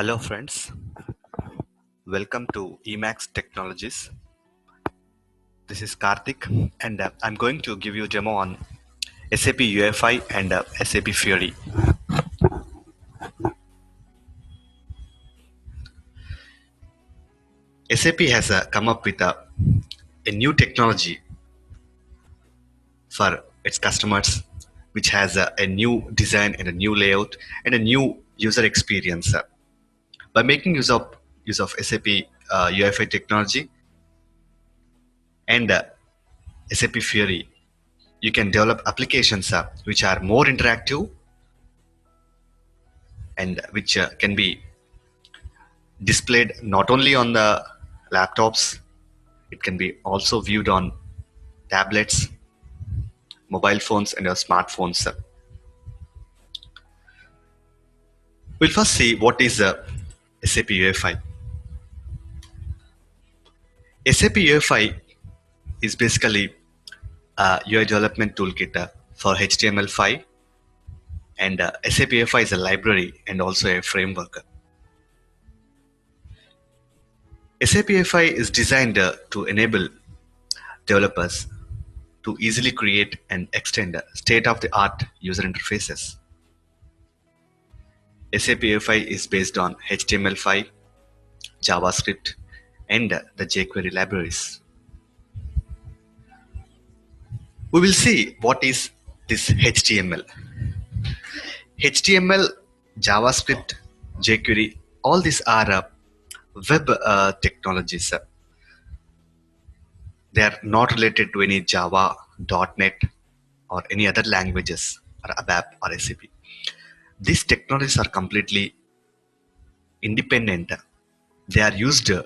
Hello friends, welcome to Emacs Technologies. This is Karthik and I'm going to give you a demo on SAP UFI and SAP Fiori. SAP has come up with a new technology for its customers which has a new design and a new layout and a new user experience. By making use of SAP UFI technology and SAP Fiori, you can develop applications which are more interactive and which can be displayed not only on the laptops, it can be also viewed on tablets, mobile phones, and smartphones. We'll first see what is SAP UFI. SAP UFI is basically a UI development toolkit for HTML5, and SAP UFI is a library and also a framework. SAP UFI is designed to enable developers to easily create and extend state-of-the-art user interfaces. SAP UFI is based on HTML5, JavaScript, and the jQuery libraries. We will see what is this HTML. HTML, JavaScript, jQuery, all these are web technologies. They are not related to any Java, .NET, or any other languages, or ABAP or SAP. These technologies are completely independent. They are used to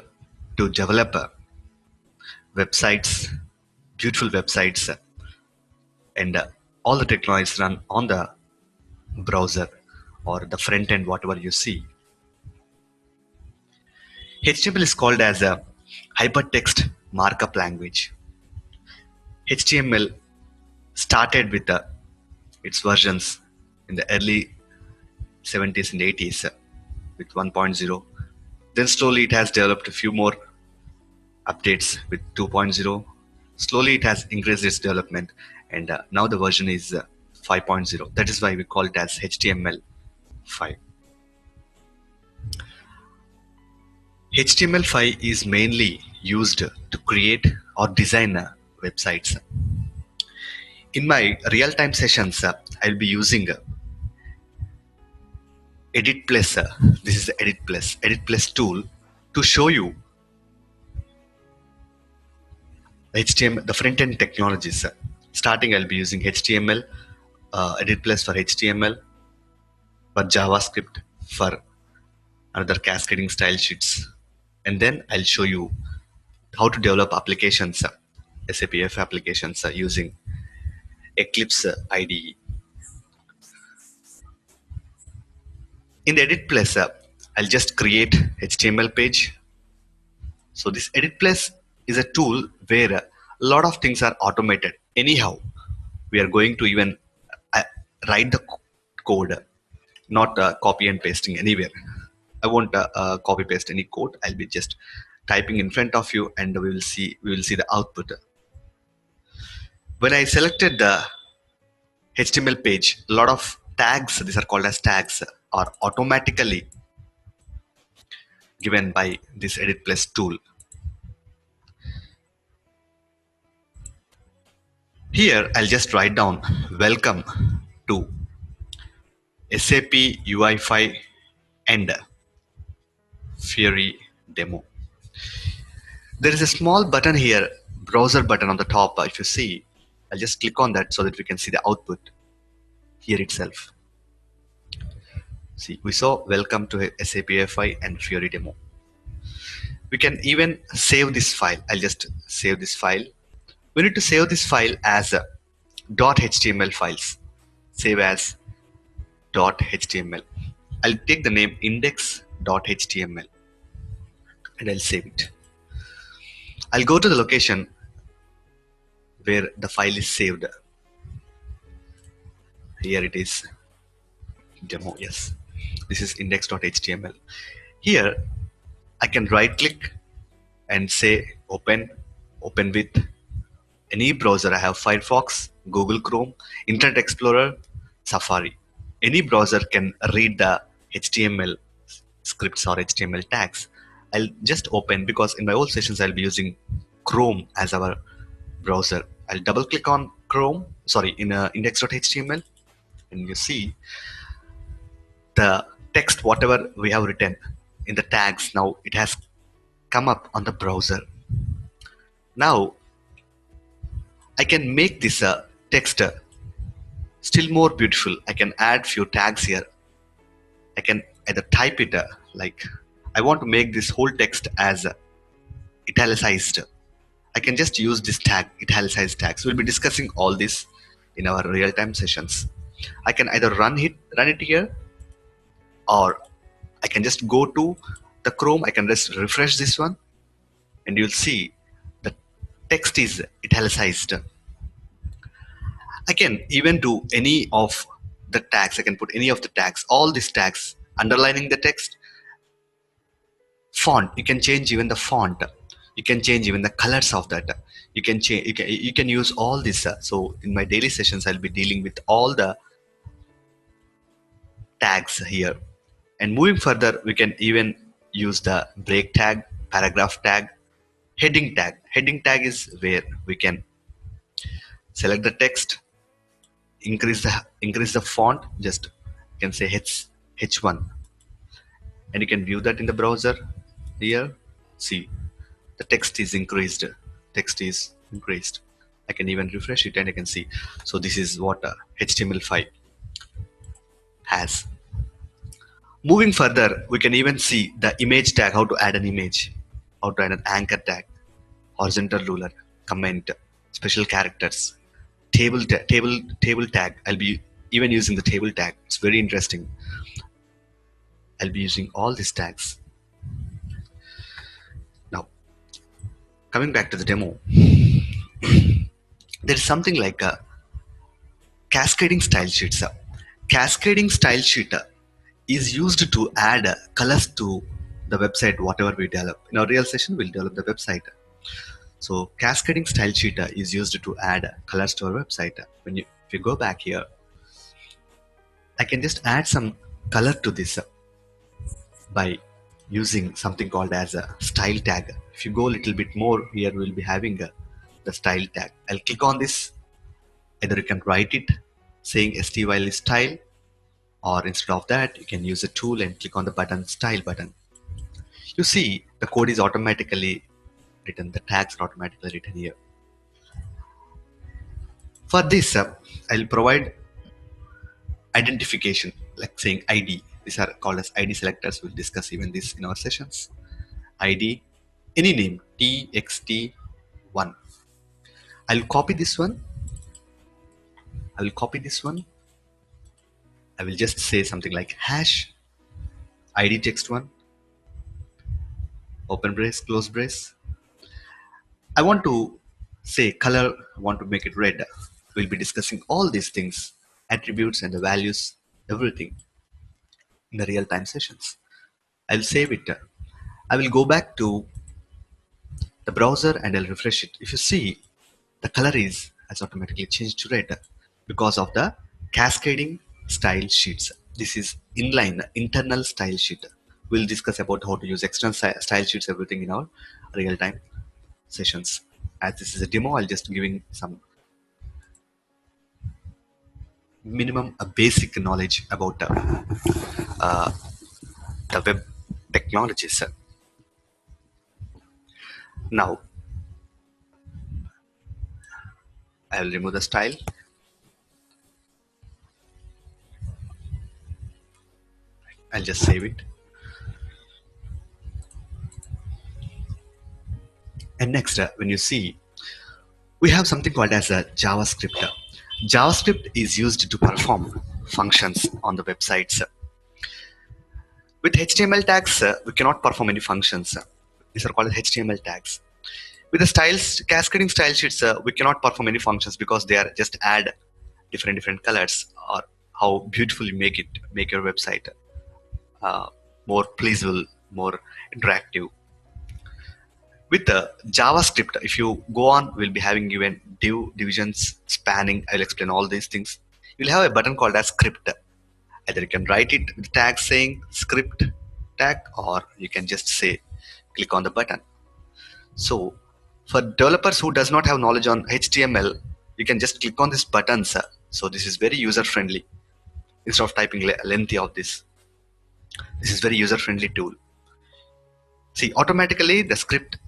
develop websites, beautiful websites, and all the technologies run on the browser or the front end, whatever you see. HTML is called as a hypertext markup language. HTML started with its versions in the early 70s and 80s with 1.0. Then slowly it has developed a few more updates with 2.0. Slowly it has increased its development, and now the version is 5.0. That is why we call it as HTML5. HTML5 is mainly used to create or design websites. In my real-time sessions, I'll be using Edit Plus. This is the Edit Plus tool to show you the front-end technologies. Starting, I'll be using HTML, Edit Plus for HTML, for JavaScript, for another cascading style sheets, and then I'll show you how to develop applications, SAP UFI applications using Eclipse IDE. In the Edit Plus, I'll just create HTML page. So this Edit Plus is a tool where a lot of things are automated. Anyhow, we are going to even write the code, not copy and pasting anywhere. I won't copy paste any code. I'll be just typing in front of you, and we will see the output. When I selected the HTML page, a lot of tags, these are called as tags, are automatically given by this Edit Plus tool. Here, I'll just write down welcome to SAP UI5 and Fiori demo. There is a small button here, browser button on the top. If you see, I'll just click on that so that we can see the output here itself. See, we saw welcome to SAP UI5 and Fiori demo. We can even save this file. I'll just save this file. We need to save this file as a .html files. Save as .html. I'll take the name index.html and I'll save it. I'll go to the location where the file is saved. Here it is, demo. Yes, this is index.html. Here I can right click and say open with any browser. I have Firefox, Google Chrome, Internet Explorer, Safari. Any browser can read the HTML scripts or HTML tags. I'll just open, because in my old sessions I'll be using Chrome as our browser. I'll double click on Chrome, sorry, in index.html, and you see the text, whatever we have written in the tags, now it has come up on the browser. Now I can make this text still more beautiful. I can add few tags here. I can either type it like I want to make this whole text as italicized. I can just use this tag, italicized tags. We'll be discussing all this in our real-time sessions. I can either run it here, or I can just go to the Chrome. I can just refresh this one, and you'll see the text is italicized. I can even do any of the tags. I can put any of the tags, all these tags, underlining the text. Font, you can change even the font. You can change even the colors of that. You can change. You can use all this. So in my daily sessions, I'll be dealing with all the tags here. And moving further, we can even use the break tag, paragraph tag, heading tag. Heading tag is where we can select the text, increase the font. Just you can say H1, and you can view that in the browser. Here, see the text is increased. Text is increased. I can even refresh it and I can see. So this is what HTML5 has. Moving further, we can even see the image tag, how to add an image, how to add an anchor tag, horizontal ruler, comment, special characters, table tag. I'll be even using the table tag. It's very interesting. I'll be using all these tags. Now, coming back to the demo, there is something like a cascading style sheets. Cascading style sheet is used to add colors to the website, whatever we develop. In our real session, we'll develop the website. So cascading style sheet is used to add colors to our website. If you go back here, I can just add some color to this by using something called as a style tag. If you go a little bit more, here we'll be having the style tag. I'll click on this. Either you can write it saying STYL is style, or instead of that, you can use a tool and click on the button, style button. You see the code is automatically written, the tags are automatically written here. For this, I'll provide identification, like saying ID. These are called as ID selectors. We'll discuss even this in our sessions. ID, any name, txt1. I'll copy this one. I will copy this one. I will just say something like hash ID text1, open brace, close brace. I want to say color, I want to make it red. We'll be discussing all these things, attributes and the values, everything in the real-time sessions. I'll save it. I will go back to the browser and I'll refresh it. If you see, the color has automatically changed to red because of the cascading style sheets. This is inline, internal style sheet. We'll discuss about how to use external style sheets, everything in our real-time sessions. As this is a demo, I'll just giving some minimum basic knowledge about the web technologies. Now, I'll remove the style. I'll just save it. And next, when you see, we have something called as a JavaScript. JavaScript is used to perform functions on the websites. With HTML tags, we cannot perform any functions. These are called as HTML tags. With the cascading style sheets, we cannot perform any functions because they are just add different colors, or how beautiful you make your website more pleasable, more interactive. With the JavaScript, if you go on, we'll be having given div, divisions, spanning. I'll explain all these things. You'll have a button called as script. Either you can write it with tag saying script tag, or you can just say click on the button. So for developers who does not have knowledge on HTML, you can just click on these buttons. So this is very user friendly. Instead of typing lengthy of this is very user friendly tool. See, automatically the script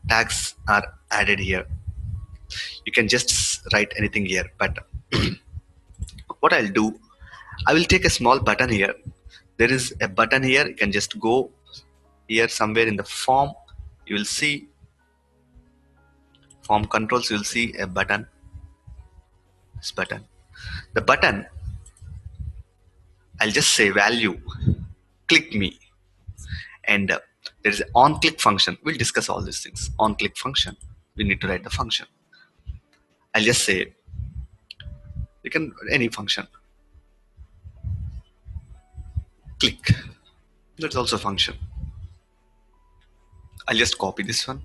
tags are added here. You can just write anything here, but what I'll do, I will take a small button here. There is a button here. You can just go here somewhere in the form. You will see form controls. You will see a button. This button. The button, I'll just say value. Click me, and there is an on click function. We'll discuss all these things. On click function. We need to write the function. I'll just say you can any function. Click. That's also a function. I'll just copy this one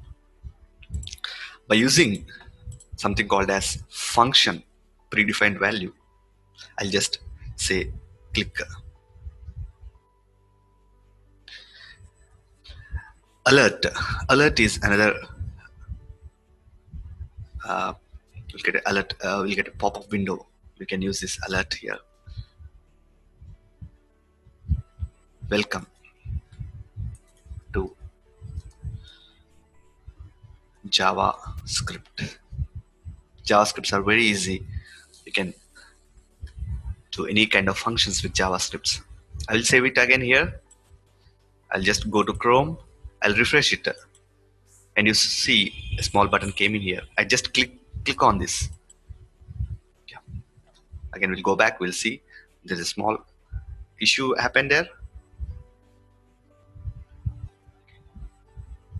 by using something called as function predefined value. I'll just say click. Alert. Alert is another. We'll get an alert. We'll get a pop-up window. We can use this alert here. Welcome to JavaScript. JavaScripts are very easy. You can do any kind of functions with JavaScripts. I'll save it again here. I'll just go to Chrome. I'll refresh it, and you see a small button came in here. I just click on this. Yeah. Again, we'll go back. We'll see there's a small issue happened there.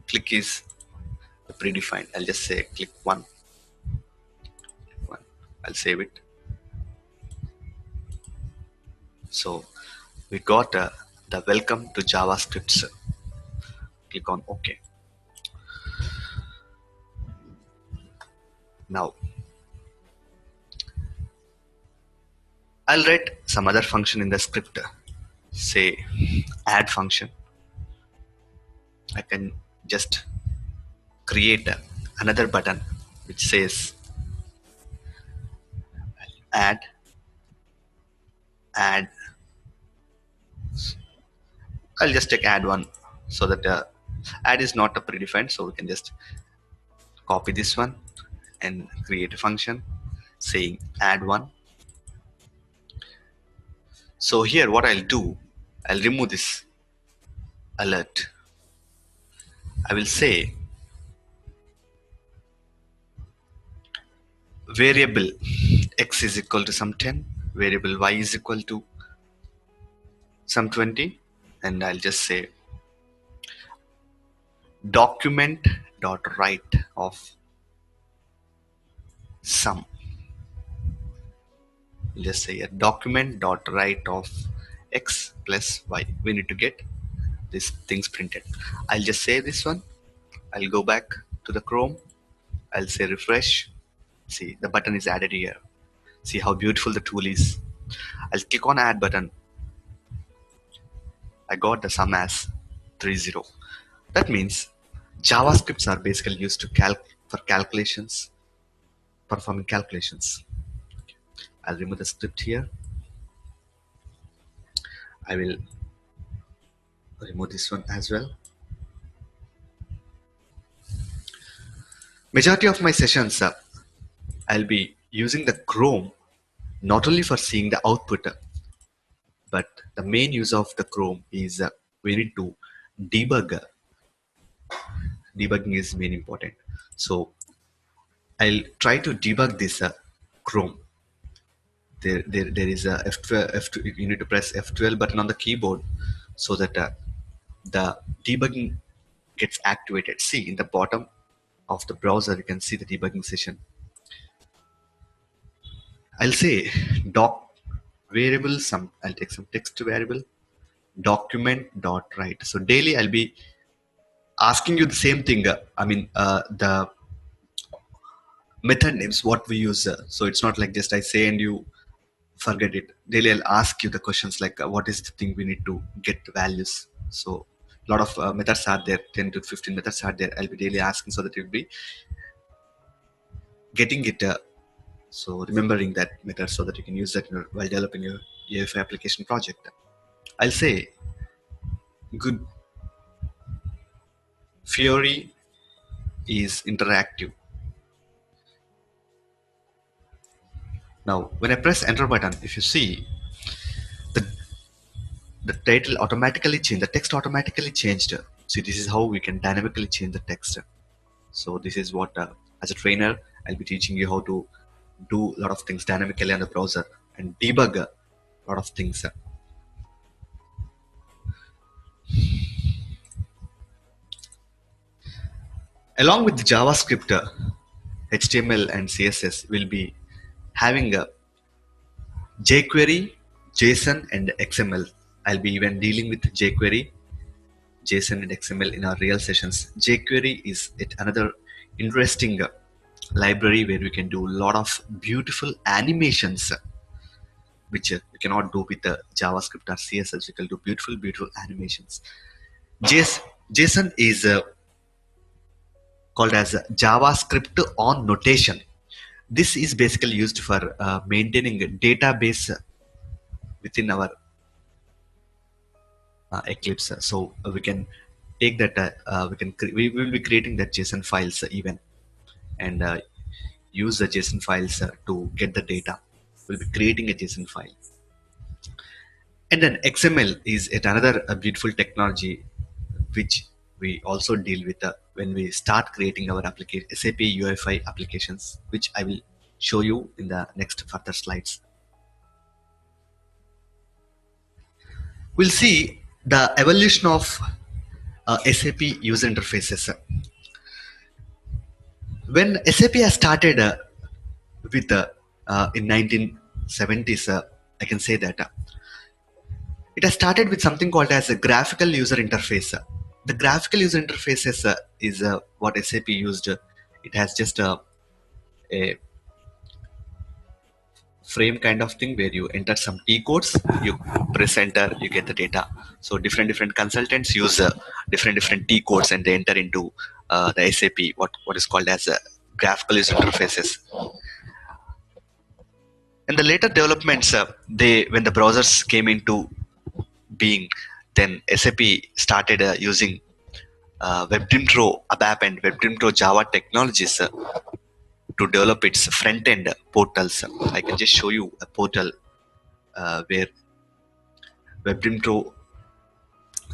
Click is predefined. I'll just say click one. I'll save it. So we got the welcome to JavaScript. Click on OK. Now I'll write some other function in the script. Say add function. I can just create another button which says add. I'll just take add one, so that add is not a predefined, so we can just copy this one and create a function saying add one. So here what I'll do, I'll remove this alert. I will say variable x is equal to some 10, variable y is equal to some 20, and I'll just say document dot write of sum. I'll just say a document dot write of x plus y. We need to get these things printed. I'll just say this one. I'll go back to the Chrome. I'll say refresh. See, the button is added here. See how beautiful the tool is. I'll click on add button. I got the sum as 30. That means JavaScripts are basically used to for calculations, performing calculations. I'll remove the script here. I will remove this one as well. Majority of my sessions, I'll be using the Chrome not only for seeing the output, but the main use of the Chrome is we need to debug. Debugging is very important. So I'll try to debug this Chrome. There is a F12. You need to press F12 button on the keyboard so that the debugging gets activated. See, in the bottom of the browser, you can see the debugging session. I'll say doc variable some. I'll take some text variable document dot write. So daily I'll be asking you the same thing. The method names what we use. So it's not like just I say and you forget it. Daily I'll ask you the questions like what is the thing we need to get the values. So a lot of methods are there, 10 to 15 methods are there. I'll be daily asking so that you'll be getting it. So remembering that method so that you can use that while developing your UFI application project. I'll say good Fiori is interactive. Now, when I press enter button, if you see the the title automatically changed, the text automatically changed. See, this is how we can dynamically change the text. So this is what, as a trainer, I'll be teaching you how to do a lot of things dynamically on the browser and debug a lot of things. Along with the JavaScript, HTML and CSS will be having a jQuery, JSON and XML. I'll be even dealing with jQuery, JSON and XML in our real sessions. jQuery is yet another interesting library where we can do a lot of beautiful animations, which we cannot do with the JavaScript or CSS. We can do beautiful animations. JSON is called as JavaScript on notation. This is basically used for maintaining a database within our Eclipse. So we can take that. We will be creating that JSON files even, and use the JSON files to get the data. We'll be creating a JSON file. And then XML is yet another beautiful technology which we also deal with when we start creating our application SAP UFI applications, which I will show you in the next further slides. We'll see the evolution of SAP user interfaces. When SAP has started with in 1970s, I can say that it has started with something called as a graphical user interface. The graphical user interface is what SAP used. It has just a frame kind of thing where you enter some T codes, you press enter, you get the data. So different consultants use different T codes and they enter into the SAP what is called as graphical user interfaces. And the later developments, they when the browsers came into being, then SAP started using WebDrimTro ABAP and WebDrimTro Java technologies to develop its front-end portals. I can just show you a portal where WebDrimTro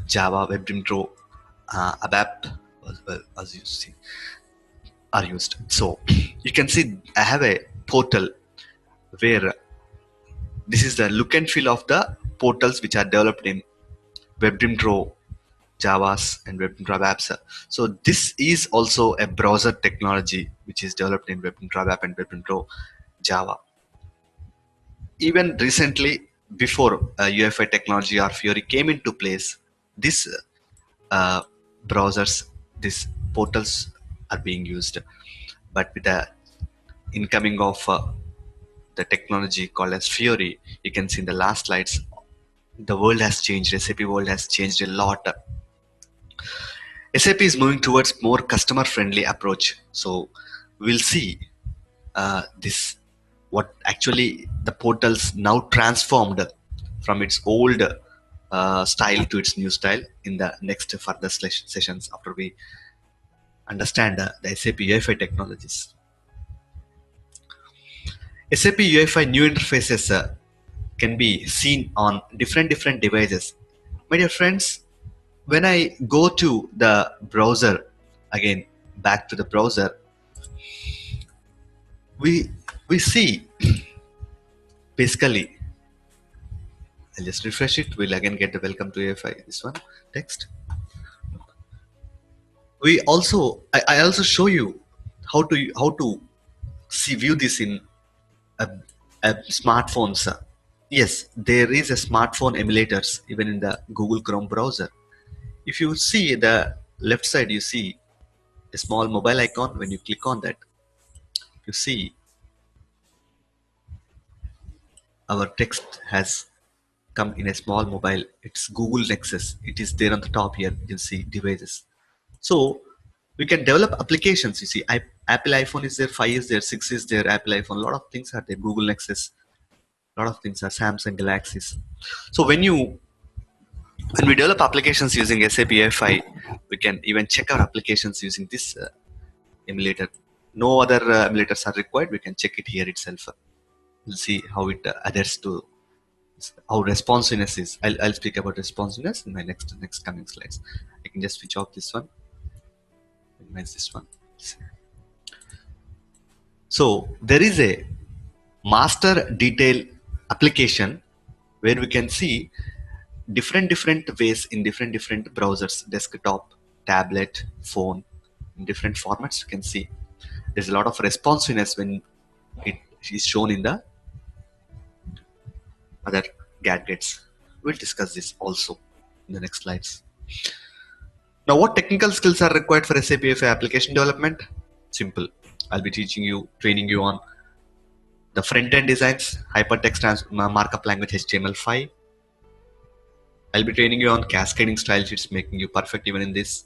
Java, WebDrimTro ABAP, as you see, are used. So you can see I have a portal where this is the look and feel of the portals which are developed in WebDrimTro Javas and WebDrimTro apps. So this is also a browser technology which is developed in WebDrimTro app and WebDrimTro Java. Even recently, before UFI technology or Fiori came into place, this browsers, these portals are being used. But with the incoming of the technology called as Fiori, you can see in the last slides, the world has changed. SAP world has changed a lot. SAP is moving towards more customer-friendly approach. So we'll see this what actually the portals now transformed from its old style to its new style in the next further sessions after we understand the SAP UFI technologies. SAP UFI new interfaces can be seen on different devices. My dear friends, when I go to the browser, again back to the browser, we see basically, I'll just refresh it. We'll again get the welcome to UFI. This one text. We also I also show you how to see view this in a smartphones. Yes, there is a smartphone emulators even in the Google Chrome browser. If you see the left side, you see a small mobile icon. When you click on that, you see our text has come in a small mobile. It's Google Nexus. It is there on the top here. You see devices. So we can develop applications. You see, Apple iPhone is there, 5 is there, 6 is there, Apple iPhone. A lot of things are there. Google Nexus. A lot of things are Samsung Galaxies. So when we develop applications using SAPUI5, we can even check our applications using this emulator. No other emulators are required. We can check it here itself. We'll see how it adheres to how responsiveness is. I'll speak about responsiveness in my next coming slides. I can just switch off this one, minimize this one. So there is a master detail application where we can see different ways in different browsers, desktop, tablet, phone, in different formats. You can see there's a lot of responsiveness when it is shown in the other gadgets. We'll discuss this also in the next slides. Now, what technical skills are required for SAP FI application development? Simple. I'll be training you on the front-end designs, hypertext markup language HTML5. I'll be training you on cascading style sheets, making you perfect even in this.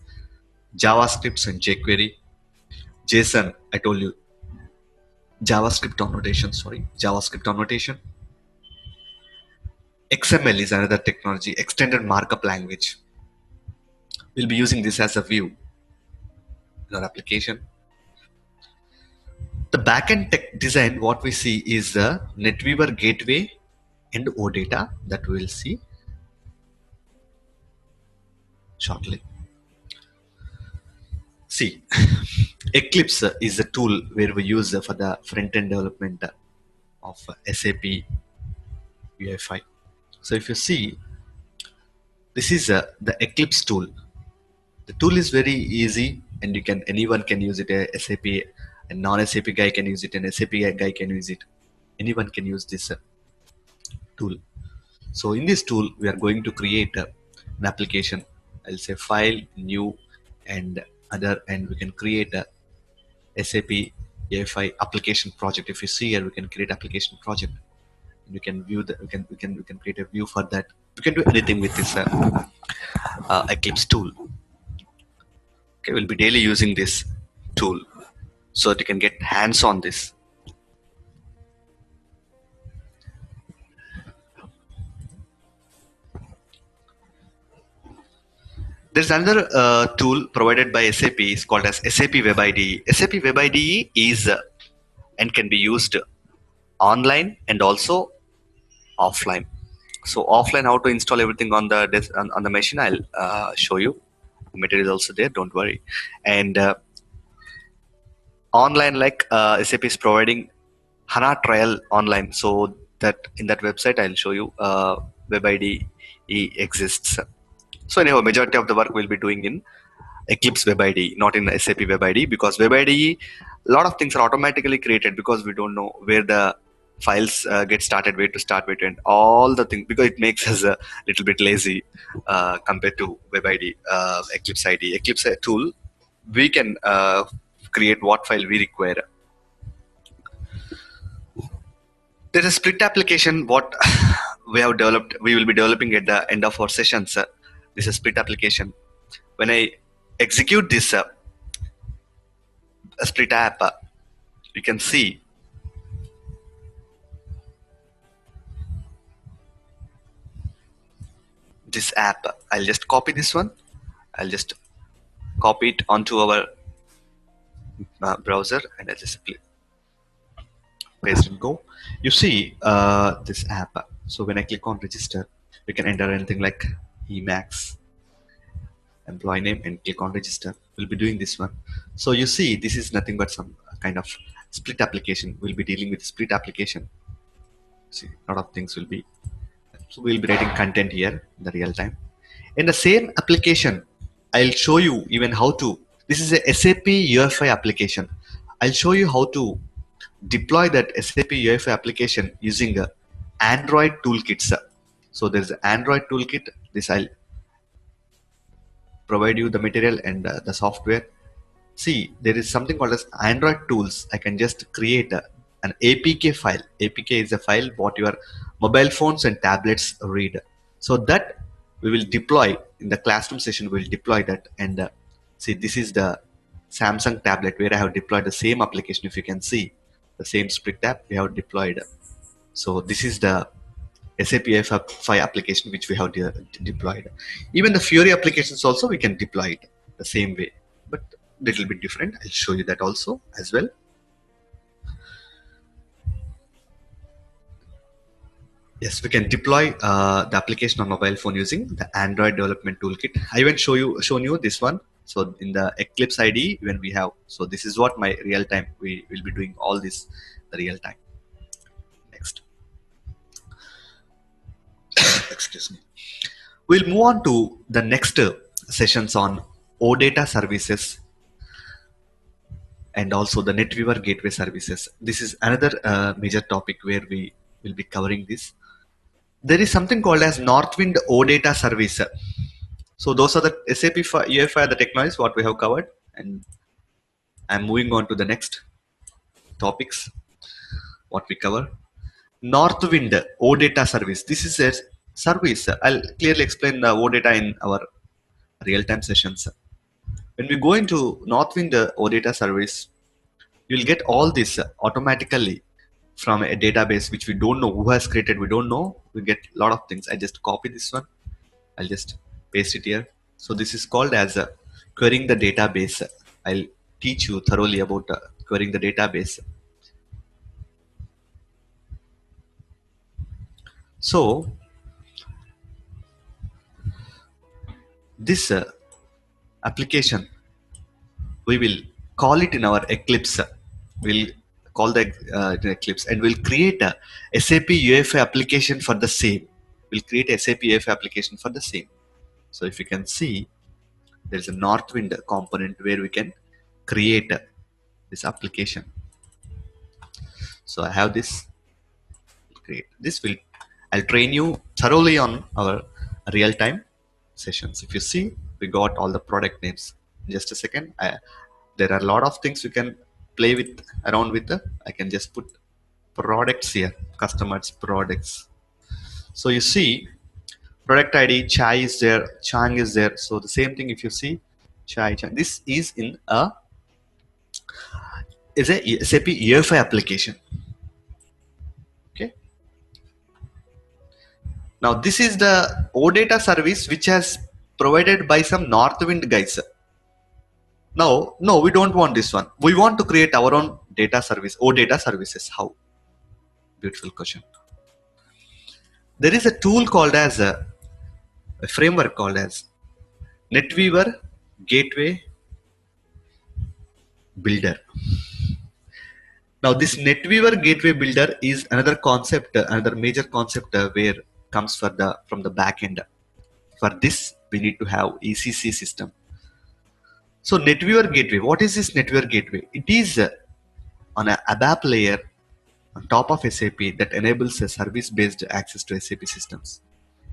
JavaScripts and jQuery. JSON, I told you. JavaScript annotation. XML is another technology, extended markup language. We'll be using this as a view in our application. The backend tech design, what we see is the NetWeaver gateway and OData that we will see shortly. See, Eclipse is a tool where we use for the front-end development of SAP UI5. So if you see, this is the Eclipse tool. The tool is very easy, and anyone can use it. A SAP, a non-SAP guy can use it, an SAP guy can use it. Anyone can use this tool. So in this tool, we are going to create an application. I'll say file, new, and other, and we can create a SAP AI5 application project. If you see here, we can create application project. You can view that. We can create a view for that. We can do anything with this Eclipse tool. Okay, we'll be daily using this tool so that you can get hands on this. There's another tool provided by SAP. It's called as SAP Web IDE. SAP Web IDE is and can be used online and also offline. So offline, how to install everything on the on the machine, I'll show you. The material is also there, don't worry. And online, like SAP is providing HANA trial online. So that in that website, I'll show you Web IDE exists. So anyhow, majority of the work we'll be doing in Eclipse Web IDE, not in SAP Web IDE, because Web IDE, a lot of things are automatically created because we don't know where the files get started, where to start, where to end, all the things, because it makes us a little bit lazy compared to Web IDE, Eclipse IDE. Eclipse tool, we can create what file we require. There's a split application, what we have developed, we will be developing at the end of our sessions. This is a split application. When I execute this a split app, you can see this app. I'll just copy this one. I'll just copy it onto our browser, and I'll just paste and go. You see this app. So when I click on register, you can enter anything like Emacs, employee name, and click on register. We'll be doing this one. So you see, this is nothing but some kind of split application. We'll be dealing with split application. See, a lot of things will be. So we'll be writing content here in the real time. In the same application, I'll show you even how to. This is a SAP UFI application. I'll show you how to deploy that SAP UFI application using Android toolkits. So there's an Android toolkit. This I'll provide you the material and the software. See, there is something called as Android tools. I can just create an APK file. APK is a file what your mobile phones and tablets read. So that we will deploy in the classroom session. We'll deploy that, and see, this is the Samsung tablet where I have deployed the same application. If you can see the same split tab we have deployed. So this is the SAPUI5 application which we have deployed. Even the Fiori applications also we can deploy it the same way, but little bit different. I'll show you that also as well. Yes, we can deploy the application on mobile phone using the Android development toolkit. I even shown you this one. So in the Eclipse IDE, when we have, so this is what my real time, we will be doing all this the real time. Next, excuse me. We'll move on to the next sessions on OData services and also the NetWeaver gateway services. This is another major topic where we will be covering this. There is something called as Northwind OData service. So those are the SAP UEFI, the technologies what we have covered, and I'm moving on to the next topics what we cover. Northwind OData service. This is a service. I'll clearly explain the OData in our real-time sessions. When we go into Northwind OData service, you'll get all this automatically from a database which we don't know who has created. We don't know. We get a lot of things. I just copy this one. I'll just paste it here. So this is called as querying the database. I'll teach you thoroughly about querying the database. So this application, we will call it in our Eclipse. We'll call the Eclipse and we'll create a SAP UEFI application for the same. We'll create a SAP UEFI application for the same. So if you can see, there's a Northwind component where we can create this application. So I have this. Great. This will, I'll train you thoroughly on our real-time sessions. If you see, we got all the product names. Just a second. There are a lot of things you can play with around with. I can just put products here, customers, products. So you see, product ID, chai is there, chang is there. So the same thing if you see, chai, chang. This is in a SAP UEFI application. Okay. Now this is the OData service which has provided by some Northwind guys. Now, no, we don't want this one. We want to create our own data service, OData services. How? Beautiful question. There is a tool called as a framework called as NetWeaver Gateway Builder. Now this NetWeaver Gateway Builder is another concept, another major concept where comes from the back end. For this, we need to have ECC system. So NetWeaver Gateway, what is this NetWeaver Gateway? It is on a ABAP layer on top of SAP that enables a service-based access to SAP systems.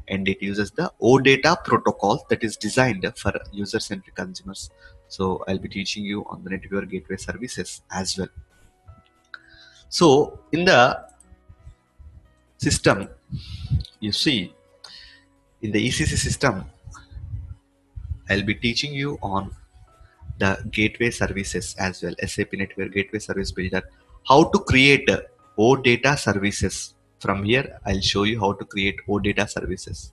And it uses the OData protocol that is designed for user-centric consumers. So I'll be teaching you on the NetWeaver Gateway services as well. So in the system, you see, in the ECC system, I'll be teaching you on the gateway services as well, SAP NetWeaver Gateway Service Builder, how to create OData services. From here, I'll show you how to create OData services.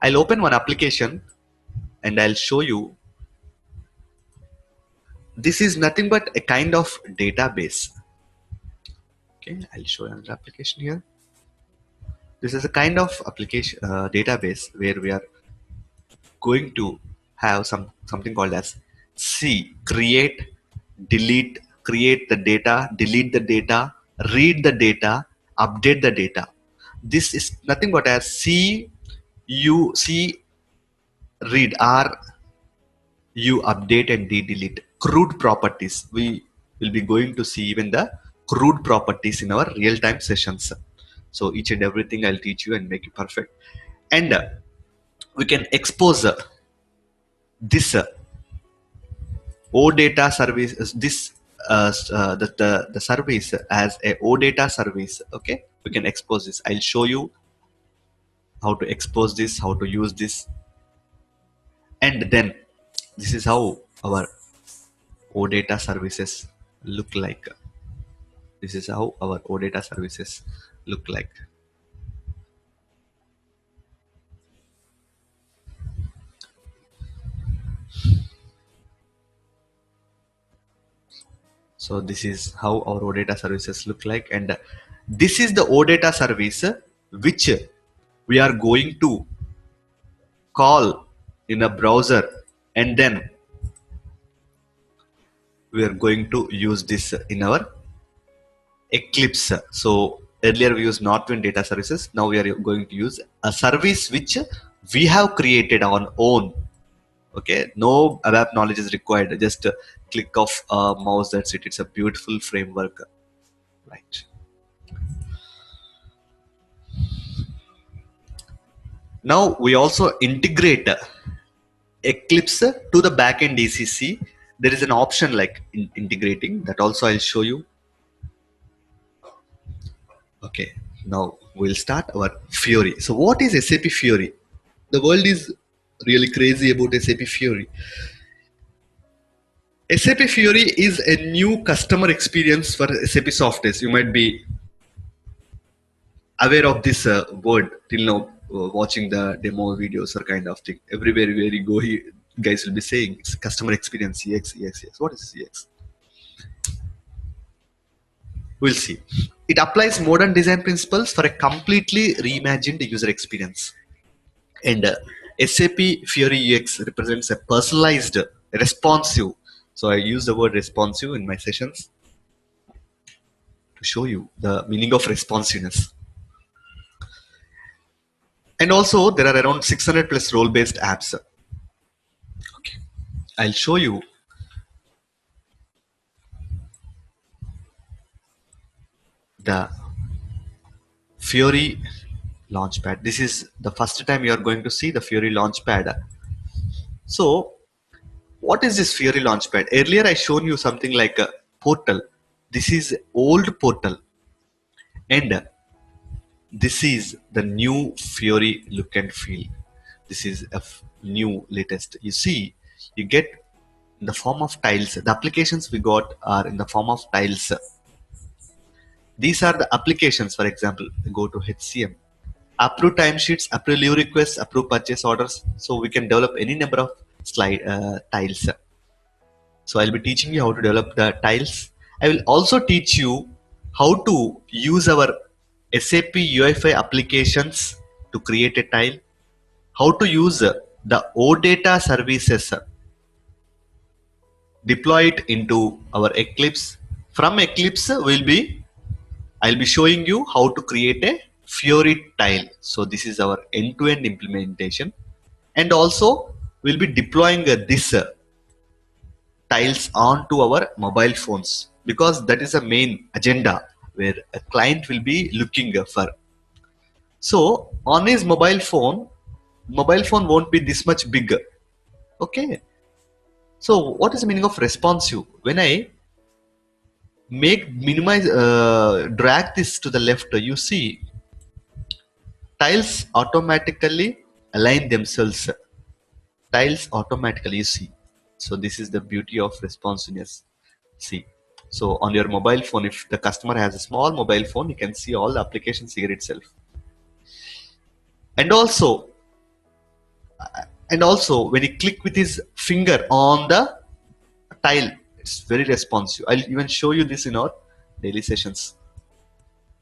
I'll open one application and I'll show you. This is nothing but a kind of database. Okay, I'll show you another application here. This is a kind of application database where we are going to have something called as create, delete, create the data, delete the data, read the data, update the data. This is nothing but as read, you update and delete. Crude properties. We will be going to see even the crude properties in our real-time sessions. So each and everything I'll teach you and make it perfect. And we can expose this OData service, this the service as a OData service. Okay, we can expose this. I'll show you how to expose this, how to use this, and then this is how our OData services look like. This is how our OData services look like. So this is how our OData services look like, and this is the OData service which we are going to call in a browser, and then we are going to use this in our Eclipse. So earlier we used Northwind data services. Now we are going to use a service which we have created on own. Okay, no ABAP knowledge is required. Just a click of a mouse. That's it. It's a beautiful framework, right? Now we also integrate Eclipse to the backend ECC. There is an option like integrating that. Also, I'll show you. Okay, now we'll start our Fiori. So, what is SAP Fiori? The world is really crazy about SAP Fiori. SAP Fiori is a new customer experience for SAP softwares. You might be aware of this word till now, watching the demo videos or kind of thing. Everywhere where you go, guys will be saying it's customer experience, CX, EX, EX. What is CX? We'll see. It applies modern design principles for a completely reimagined user experience. And SAP Fiori UX represents a personalized, responsive. So I use the word responsive in my sessions to show you the meaning of responsiveness. And also, there are around 600 plus role-based apps. Okay, I'll show you the Fiori Launchpad. This is the first time you are going to see the Fiori Launchpad. So, what is this Fiori Launchpad? Earlier, I shown you something like a portal. This is old portal, and this is the new Fiori look and feel. This is a new latest. You see, you get in the form of tiles. The applications we got are in the form of tiles. These are the applications. For example, go to HCM, approve timesheets, approve leave requests, approve purchase orders. So we can develop any number of slide tiles. So I'll be teaching you how to develop the tiles. I will also teach you how to use our SAP UI5 applications to create a tile, how to use the OData services, deploy it into our Eclipse. From Eclipse, I'll be showing you how to create a Fiori tile. So this is our end-to-end implementation, and also we'll be deploying this tiles onto our mobile phones, because that is the main agenda where a client will be looking for. So on his mobile phone won't be this much bigger. Okay. So what is the meaning of responsive? When I drag this to the left, you see tiles automatically align themselves. Tiles automatically, you see. So this is the beauty of responsiveness. See. So on your mobile phone, if the customer has a small mobile phone, you can see all the applications here itself. And also, when he click with his finger on the tile, it's very responsive. I'll even show you this in our daily sessions.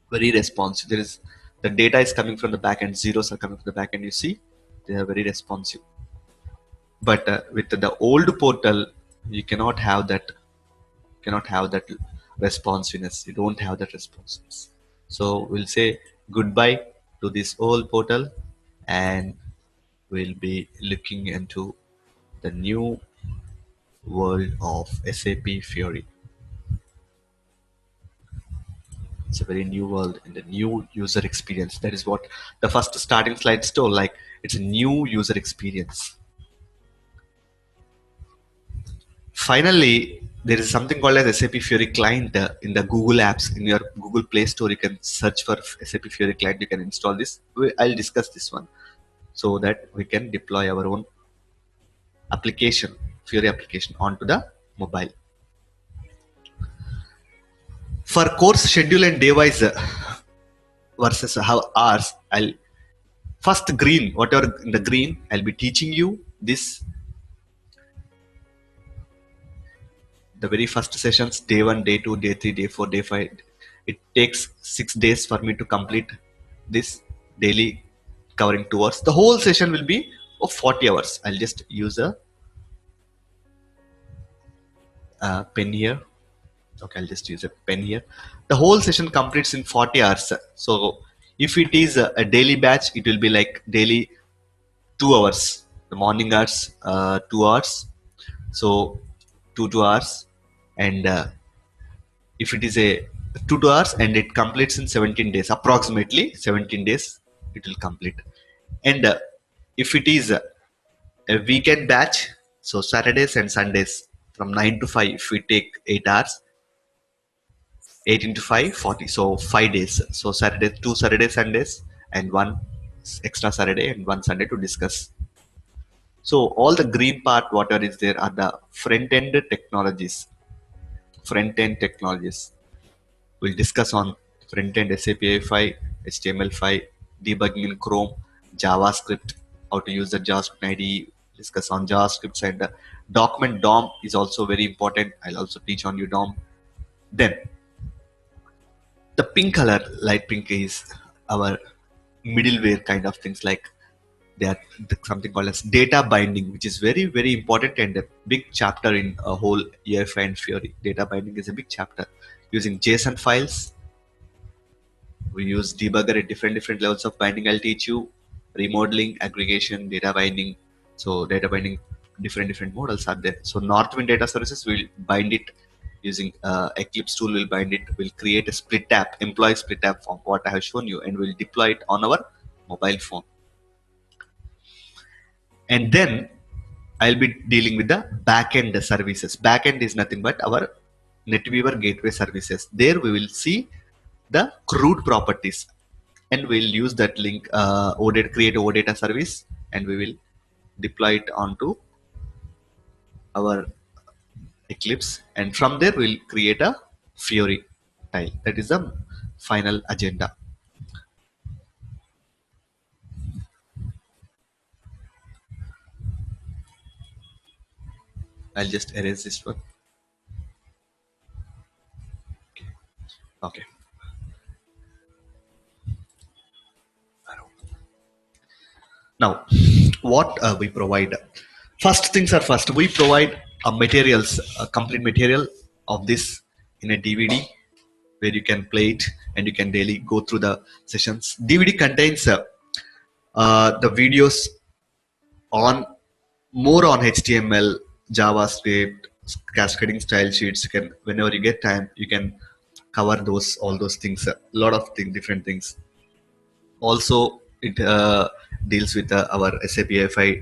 Very responsive. There is the data is coming from the back end, zeros are coming from the back end. You see, they are very responsive. But with the old portal, you cannot have that responsiveness. You don't have that responsiveness. So we'll say goodbye to this old portal, and we'll be looking into the new world of SAP Fiori. It's a very new world and a new user experience. That is what the first starting slides told. Like, it's a new user experience. Finally, there is something called as SAP Fiori Client in the Google Apps. In your Google Play Store, you can search for SAP Fiori Client. You can install this. I'll discuss this one so that we can deploy our own application, Fiori application, onto the mobile. For course schedule and day-wise versus how hours, I'll first green, whatever in the green, I'll be teaching you this. The very first sessions, day 1, day 2, day 3, day 4, day 5. It takes 6 days for me to complete this daily, covering 2 hours. The whole session will be of 40 hours. I'll just use a pen here. Okay, I'll just use a pen here. The whole session completes in 40 hours. So if it is a daily batch, it will be like daily 2 hours. The morning hours, 2 hours. So 2 hours. And if it is a 2 hours and it completes in 17 days, approximately 17 days, it will complete. And if it is a weekend batch, so Saturdays and Sundays from 9 to 5, if we take 8 hours, 8 into 5, 40. So 5 days. So Saturday, 2 Saturday, Sundays, and one extra Saturday and one Sunday to discuss. So all the green part, whatever is there, are the front end technologies. Front end technologies. We'll discuss on front end SAPI5, HTML5, debugging in Chrome, JavaScript, how to use the JavaScript IDE, discuss on JavaScript, and document DOM is also very important. I'll also teach on you DOM. Then the pink color, light pink, is our middleware kind of things, like they are something called as data binding, which is very, very important and a big chapter in a whole EFI and Fiori. Data binding is a big chapter. Using JSON files, we use debugger at different levels of binding. I'll teach you remodeling, aggregation, data binding. So data binding, different models are there. So Northwind Data Services will bind it using Eclipse tool. Will bind it. Will create a split app, employee split app from what I have shown you, and we'll deploy it on our mobile phone. And then I'll be dealing with the backend services. Backend is nothing but our NetWeaver gateway services. There we will see the crude properties, and we'll use that link, OData, create a OData service, and we will deploy it onto our Eclipse, and from there we'll create a Fiori tile. That is the final agenda. I'll just erase this one. Okay. Now, what we provide? First things are first. We provide materials, a complete material of this in a DVD where you can play it and you can daily go through the sessions. DVD contains the videos on more on HTML, JavaScript, cascading style sheets. You can, whenever you get time, you can cover those all those things. A lot of different things. Also, it deals with our SAP FI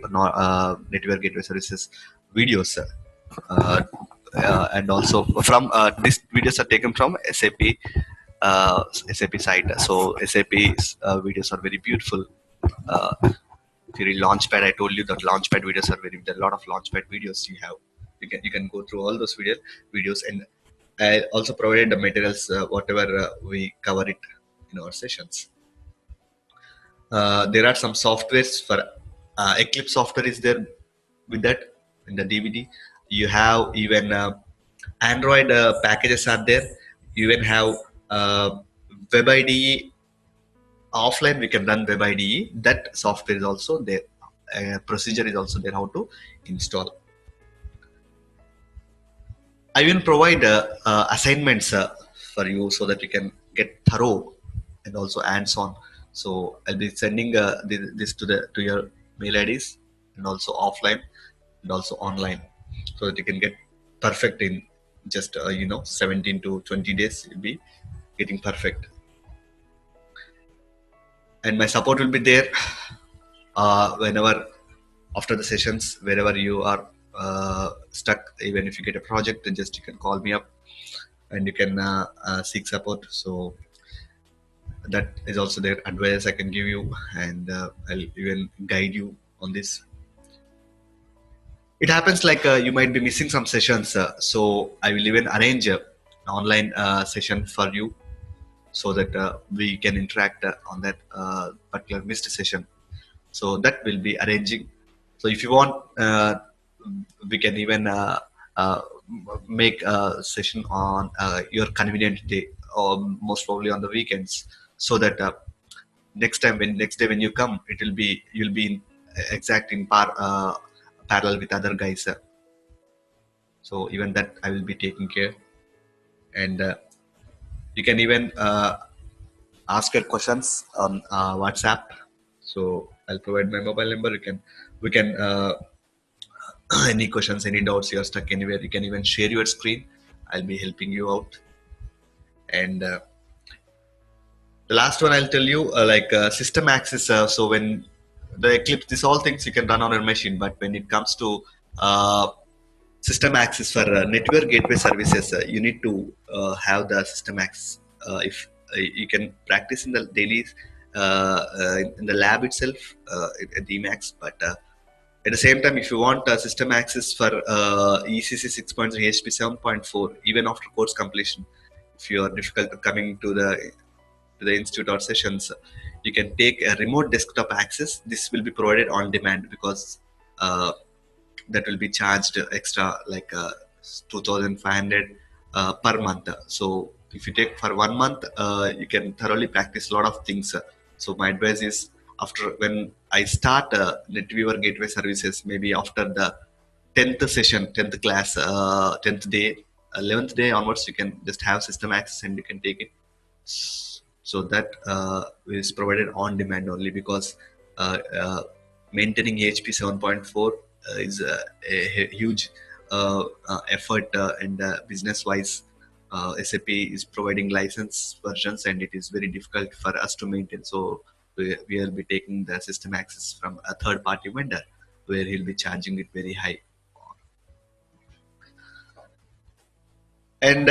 network gateway services videos, and also from these videos are taken from SAP site. So SAP's videos are very beautiful. Uh, Theory Launchpad, I told you that Launchpad videos are very. There are a lot of Launchpad videos you have. You can go through all those videos, and I also provided the materials whatever we cover it in our sessions. There are some softwares for Eclipse software is there with that in the DVD. You have even Android packages are there. You even have Web IDE offline. We can run Web IDE. That software is also there. Procedure is also there how to install. I will provide assignments for you so that you can get thorough and also hands-on. So I'll be sending this to your mail IDs, and also offline and also online, so that you can get perfect in just 17 to 20 days. Will be getting perfect. And my support will be there whenever after the sessions, wherever you are stuck. Even if you get a project, then just you can call me up and you can seek support. So that is also their advice I can give you, and I'll even guide you on this. It happens like you might be missing some sessions, so I will even arrange an online session for you so that we can interact on that particular missed session. So that will be arranging. So if you want, we can even uh, make a session on your convenient day, or most probably on the weekends, so that next day when you come, it will be you'll be in exact in parallel with other guys. So even that I will be taking care, and you can even ask your questions on WhatsApp. So I'll provide my mobile number. You can we can any questions, any doubts, you're stuck anywhere, you can even share your screen. I'll be helping you out. And the last one I'll tell you, system access. So when the Eclipse, these all things you can run on your machine, but when it comes to uh, system access for network gateway services, you need to have the system access. If you can practice in the daily in the lab itself at the Emacs, but at the same time, if you want system access for ECC 6.3 HP 7.4, even after course completion, if you are difficult coming to the institute or sessions, you can take a remote desktop access. This will be provided on demand, because uh, that will be charged extra, like 2,500 per month. So if you take for 1 month, you can thoroughly practice a lot of things. So my advice is, after when I start NetWeaver Gateway Services, maybe after the 10th session, 10th class, 10th day, 11th day onwards, you can just have system access and you can take it. So that is provided on demand only, because maintaining HP 7.4 is a huge effort, and business wise, SAP is providing license versions and it is very difficult for us to maintain. So we will be taking the system access from a third party vendor, where he'll be charging it very high. And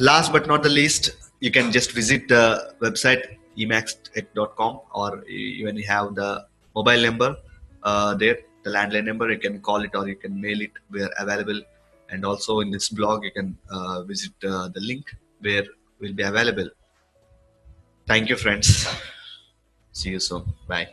last but not the least, you can just visit the website emax.com, or you even have the mobile number there, the landline number. You can call it or you can mail it. We are available. And also in this blog, you can visit the link where we'll be available. Thank you, friends. See you soon. Bye.